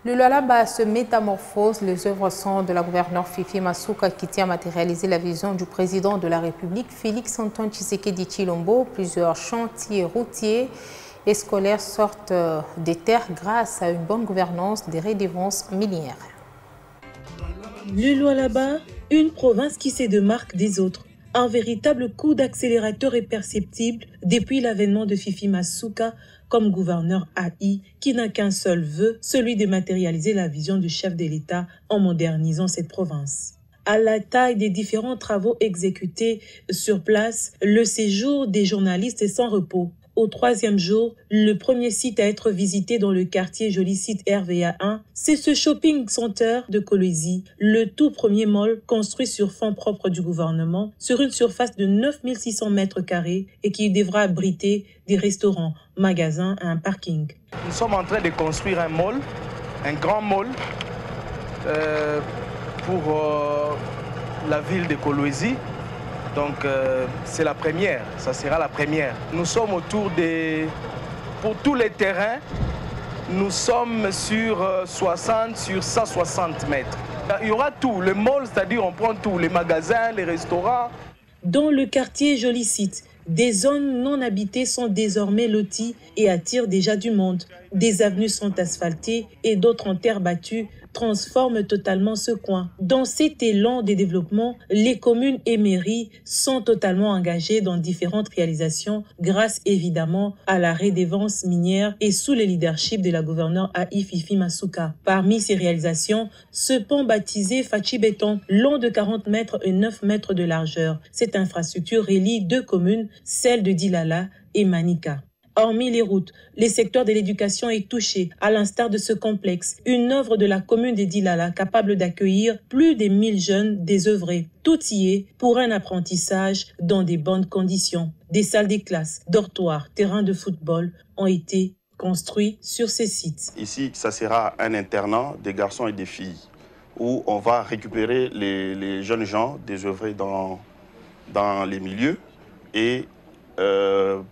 Le Lualaba se métamorphose. Les œuvres sont de la gouverneure Fifi Masuka qui tient à matérialiser la vision du président de la République, Félix-Antoine Tshisekedi Tshilombo. Plusieurs chantiers routiers et scolaires sortent des terres grâce à une bonne gouvernance des redevances minières. Le Lualaba, une province qui se démarque des autres. Un véritable coup d'accélérateur est perceptible depuis l'avènement de Fifi Masuka comme gouverneur AI, qui n'a qu'un seul vœu, celui de matérialiser la vision du chef de l'État en modernisant cette province. À la taille des différents travaux exécutés sur place, le séjour des journalistes est sans repos. Au troisième jour, le premier site à être visité dans le quartier Joli Site RVA1, c'est ce shopping center de Kolwezi, le tout premier mall construit sur fonds propres du gouvernement, sur une surface de 9600 mètres carrés et qui devra abriter des restaurants, magasins et un parking. Nous sommes en train de construire un mall, un grand mall pour la ville de Kolwezi. Donc c'est la première, ça sera la première. Nous sommes autour des... Pour tous les terrains, nous sommes sur 60 sur 160 mètres. Il y aura tout, le mall, c'est-à-dire on prend tout, les magasins, les restaurants. Dans le quartier Joli Site, des zones non habitées sont désormais loties et attirent déjà du monde. Des avenues sont asphaltées et d'autres en terre battue transforment totalement ce coin. Dans cet élan de développement, les communes et mairies sont totalement engagées dans différentes réalisations grâce évidemment à la redevance minière et sous le leadership de la gouverneure AI Fifi Masuka. Parmi ces réalisations, ce pont baptisé Fachi Béton, long de 40 mètres et 9 mètres de largeur. Cette infrastructure relie deux communes, celles de Dilala et Manika. Hormis les routes, le secteur de l'éducation est touché, à l'instar de ce complexe, une œuvre de la commune de Dilala capable d'accueillir plus de 1000 jeunes désœuvrés. Tout y est pour un apprentissage dans des bonnes conditions. Des salles de classe, dortoirs, terrains de football ont été construits sur ces sites. Ici, ça sera un internat des garçons et des filles où on va récupérer les jeunes gens désœuvrés dans les milieux et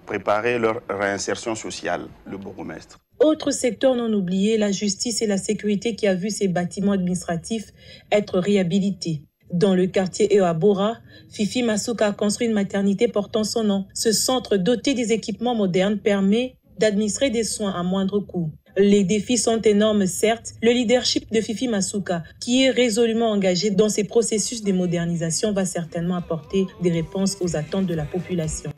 préparer leur réinsertion sociale, le bourgmestre. Autre secteur non oublié, la justice et la sécurité qui a vu ses bâtiments administratifs être réhabilités. Dans le quartier Eoabora, Fifi Masuka a construit une maternité portant son nom. Ce centre doté des équipements modernes permet d'administrer des soins à moindre coût. Les défis sont énormes, certes. Le leadership de Fifi Masuka, qui est résolument engagé dans ces processus de modernisation, va certainement apporter des réponses aux attentes de la population.